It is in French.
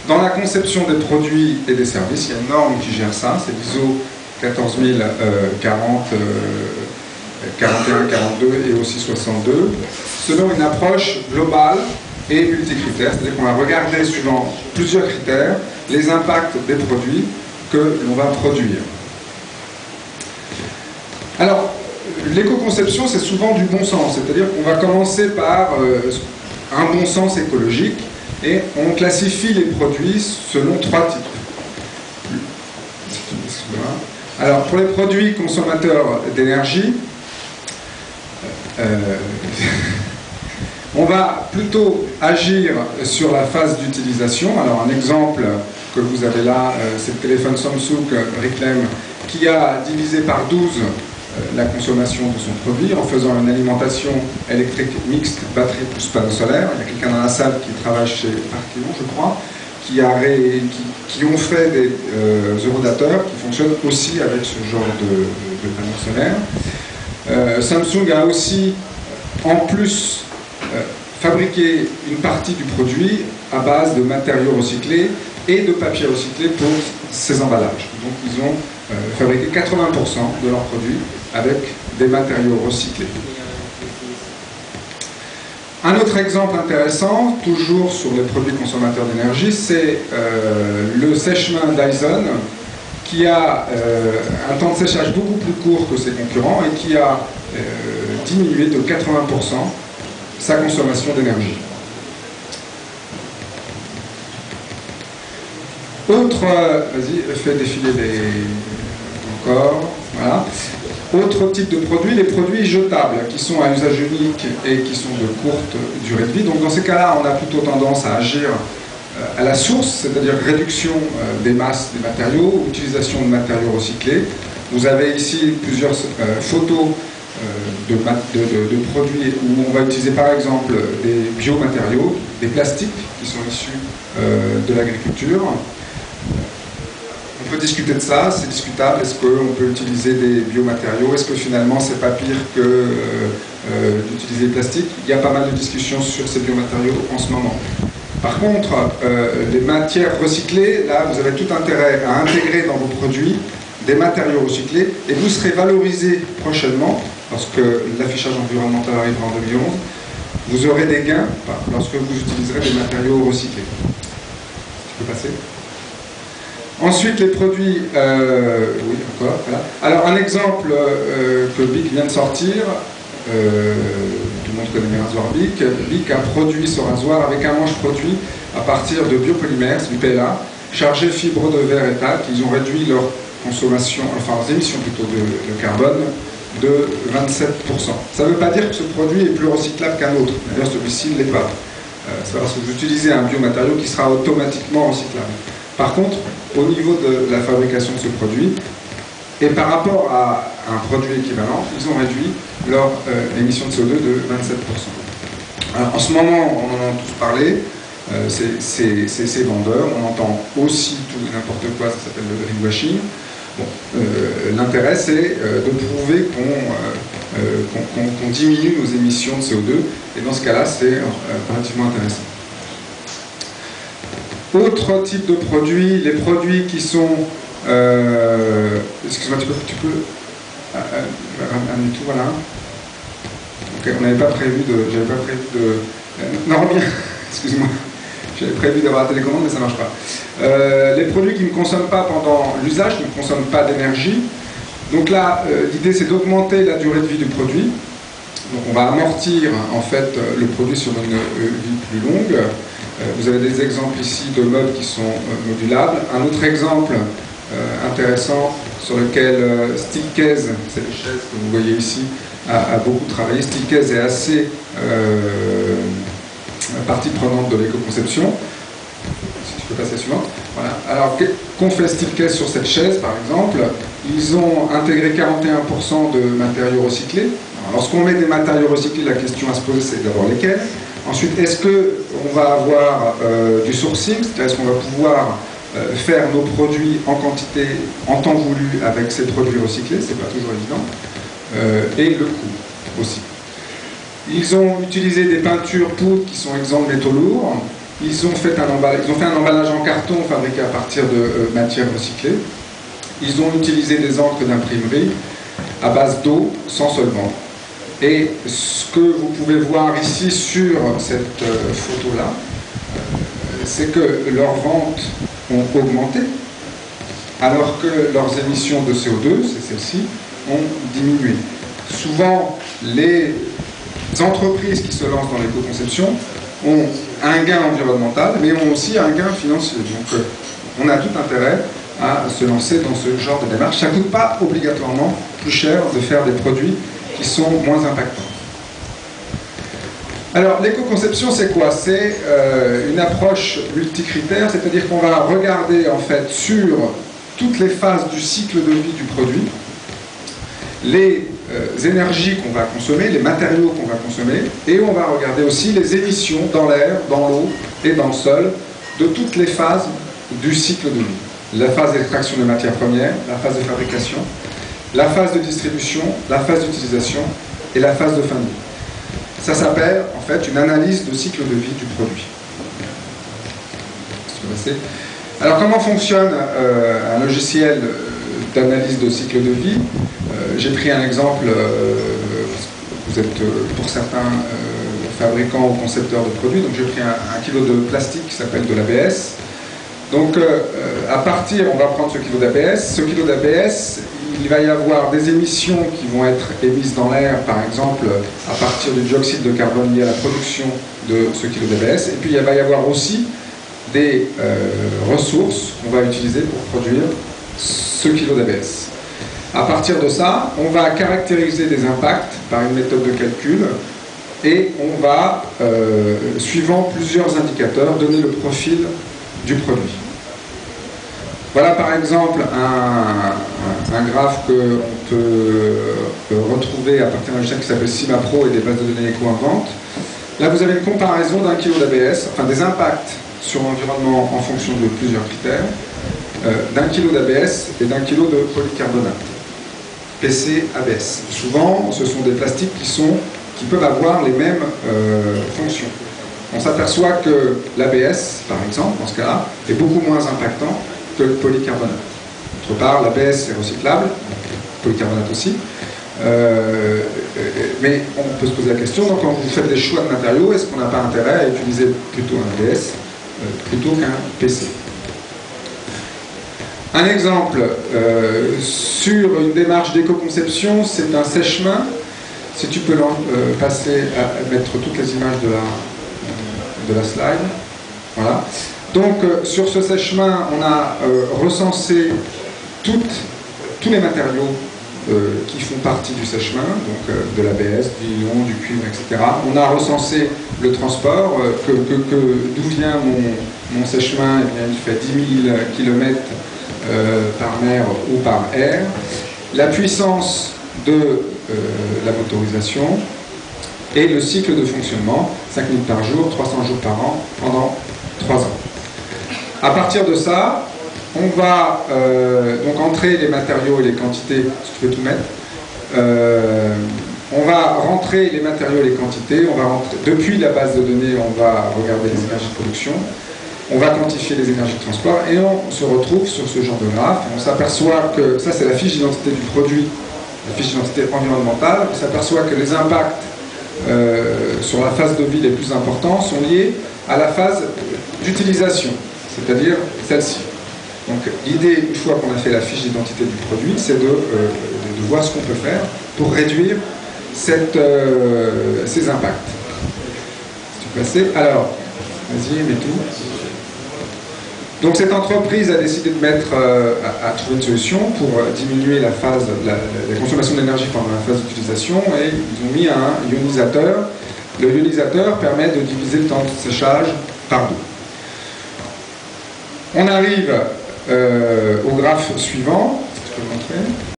Dans la conception des produits et des services, il y a une norme qui gère ça, c'est l'ISO 14040, 41, 42 et aussi 62, selon une approche globale et multicritères, c'est-à-dire qu'on va regarder suivant plusieurs critères les impacts des produits que l'on va produire. Alors, l'éco-conception, c'est souvent du bon sens, c'est-à-dire qu'on va commencer par un bon sens écologique et on classifie les produits selon 3 types. Alors, pour les produits consommateurs d'énergie, on va plutôt agir sur la phase d'utilisation. Alors, un exemple que vous avez là, c'est le téléphone Samsung Reclaim qui a divisé par 12 la consommation de son produit en faisant une alimentation électrique mixte, batterie plus panneau solaire. Il y a quelqu'un dans la salle qui travaille chez Arkelion, je crois, qui ont fait des eurodateurs qui fonctionnent aussi avec ce genre de panneaux solaires. Samsung a aussi, en plus, fabriqué une partie du produit à base de matériaux recyclés et de papier recyclé pour ces emballages. Donc ils ont fabriqué 80% de leurs produits avec des matériaux recyclés. Un autre exemple intéressant, toujours sur les produits consommateurs d'énergie, c'est le sèche-main Dyson, qui a un temps de séchage beaucoup plus court que ses concurrents et qui a diminué de 80% sa consommation d'énergie. Autre, vas-y, fais défiler les... encore, voilà. Autre type de produits, les produits jetables, qui sont à usage unique et qui sont de courte durée de vie. Donc dans ces cas-là, on a plutôt tendance à agir à la source, c'est-à-dire réduction des masses des matériaux, utilisation de matériaux recyclés. Vous avez ici plusieurs photos de produits où on va utiliser par exemple des biomatériaux, des plastiques qui sont issus de l'agriculture. On peut discuter de ça, c'est discutable. Est-ce qu'on peut utiliser des biomatériaux? Est-ce que finalement c'est pas pire que d'utiliser le plastique? Il y a pas mal de discussions sur ces biomatériaux en ce moment. Par contre, les matières recyclées, là vous avez tout intérêt à intégrer dans vos produits des matériaux recyclés et vous serez valorisé prochainement, lorsque l'affichage environnemental arrivera en 2011, vous aurez des gains lorsque vous utiliserez des matériaux recyclés. Tu peux passer? Ensuite, les produits... oui, encore, voilà. Alors, un exemple que BIC vient de sortir, tout le monde connaît les rasoirs BIC. BIC a produit ce rasoir avec un manche produit à partir de biopolymères, du PLA, chargé fibres de verre et talc. Ils ont réduit leur consommation, enfin leurs émissions plutôt de carbone de 27%. Ça ne veut pas dire que ce produit est plus recyclable qu'un autre. D'ailleurs, celui-ci ne l'est pas. C'est parce que vous utilisez un biomatériau qui sera automatiquement recyclable. Par contre, au niveau de la fabrication de ce produit, et par rapport à un produit équivalent, ils ont réduit leur émission de CO2 de 27%. Alors, en ce moment, on en a tous parlé, c'est vendeur, on entend aussi tout et n'importe quoi, ça s'appelle le greenwashing. Bon, l'intérêt, c'est de prouver qu'on diminue nos émissions de CO2, et dans ce cas-là, c'est relativement intéressant. Autre type de produits, les produits qui sont... excuse-moi, tu peux ramener tout, voilà. Ok, on n'avait pas prévu de... J'avais pas prévu de... Non, reviens, excuse-moi. J'avais prévu d'avoir la télécommande, mais ça ne marche pas. Les produits qui ne consomment pas pendant l'usage, ne consomment pas d'énergie. Donc là, l'idée, c'est d'augmenter la durée de vie du produit. Donc on va amortir, en fait, le produit sur une vie plus longue. Vous avez des exemples ici de meubles qui sont modulables. Un autre exemple intéressant sur lequel Steelcase, c'est les chaises que vous voyez ici, a beaucoup travaillé. Steelcase est assez partie prenante de l'éco-conception. Si tu peux passer à la suivante. Voilà. Alors, qu'ont fait Steelcase sur cette chaise, par exemple? Ils ont intégré 41% de matériaux recyclés. Lorsqu'on met des matériaux recyclés, la question à se poser, c'est d'abord lesquels. Ensuite, est-ce qu'on va avoir du sourcing, c'est-à-dire est-ce qu'on va pouvoir faire nos produits en quantité, en temps voulu, avec ces produits recyclés, c'est pas toujours évident, et le coût aussi. Ils ont utilisé des peintures poudres qui sont exemptes de métaux lourds, ils ont fait un emballage en carton fabriqué à partir de matières recyclées. Ils ont utilisé des encres d'imprimerie à base d'eau, sans solvant. Et ce que vous pouvez voir ici sur cette photo-là, c'est que leurs ventes ont augmenté, alors que leurs émissions de CO2, c'est celles-ci, ont diminué. Souvent, les entreprises qui se lancent dans l'éco-conception ont un gain environnemental, mais ont aussi un gain financier. Donc, on a tout intérêt à se lancer dans ce genre de démarche. Ça ne coûte pas obligatoirement plus cher de faire des produits qui sont moins impactants. Alors, l'éco-conception, c'est quoi? C'est une approche multicritère, c'est-à-dire qu'on va regarder en fait sur toutes les phases du cycle de vie du produit, les énergies qu'on va consommer, les matériaux qu'on va consommer, et on va regarder aussi les émissions dans l'air, dans l'eau et dans le sol de toutes les phases du cycle de vie. La phase d'extraction des matières premières, la phase de fabrication, la phase de distribution, la phase d'utilisation et la phase de fin de vie. Ça s'appelle en fait une analyse de cycle de vie du produit. Alors comment fonctionne un logiciel d'analyse de cycle de vie? J'ai pris un exemple, vous êtes pour certains fabricants ou concepteurs de produits, donc j'ai pris un kilo de plastique qui s'appelle de l'ABS. Donc à partir, on va prendre ce kilo d'ABS. Ce kilo d'ABS, il va y avoir des émissions qui vont être émises dans l'air, par exemple à partir du dioxyde de carbone lié à la production de ce kilo d'ABS. Et puis il va y avoir aussi des ressources qu'on va utiliser pour produire ce kilo d'ABS. À partir de ça, on va caractériser des impacts par une méthode de calcul et on va, suivant plusieurs indicateurs, donner le profil du produit. Voilà par exemple un graphe qu'on peut retrouver à partir d'un logiciel qui s'appelle CIMAPRO et des bases de données éco-inventes. Là vous avez une comparaison d'un kilo d'ABS, enfin des impacts sur l'environnement en fonction de plusieurs critères, d'un kilo d'ABS et d'un kilo de polycarbonate, PC-ABS. Souvent ce sont des plastiques qui peuvent avoir les mêmes fonctions. On s'aperçoit que l'ABS, par exemple, dans ce cas-là, est beaucoup moins impactant que le polycarbonate. D'autre part, l'ABS est recyclable, le polycarbonate aussi, mais on peut se poser la question, donc quand vous faites des choix de matériaux, est-ce qu'on n'a pas intérêt à utiliser plutôt un ABS plutôt qu'un PC? Un exemple sur une démarche d'éco-conception, c'est un sèche-main. Si tu peux passer à mettre toutes les images de la slide. Voilà. Donc sur ce sèche-main, on a recensé tous les matériaux qui font partie du sèche-main, donc de l'ABS, du nylon, du cuivre, etc. On a recensé le transport, d'où vient mon sèche-main, eh bien, il fait 10 000 km par mer ou par air. La puissance de la motorisation et le cycle de fonctionnement, 5 minutes par jour, 300 jours par an, pendant 3 ans. À partir de ça, on va donc entrer les matériaux et les quantités, si tu peux tout mettre. On va rentrer les matériaux et les quantités, on va rentrer, depuis la base de données, on va regarder les énergies de production, on va quantifier les énergies de transport et on se retrouve sur ce genre de graphe. On s'aperçoit que, ça c'est la fiche d'identité du produit, la fiche d'identité environnementale, on s'aperçoit que les impacts sur la phase de vie les plus importants sont liés à la phase d'utilisation, c'est-à-dire celle-ci. Donc l'idée, une fois qu'on a fait la fiche d'identité du produit, c'est de voir ce qu'on peut faire pour réduire ces impacts. Si tu passais, alors, vas-y, mets tout. Donc cette entreprise a décidé de à trouver une solution pour diminuer la consommation d'énergie pendant la phase d'utilisation et ils ont mis un ionisateur. Le ionisateur permet de diviser le temps de séchage par 2. On arrive au graphe suivant. Est-ce que tu peux le montrer ?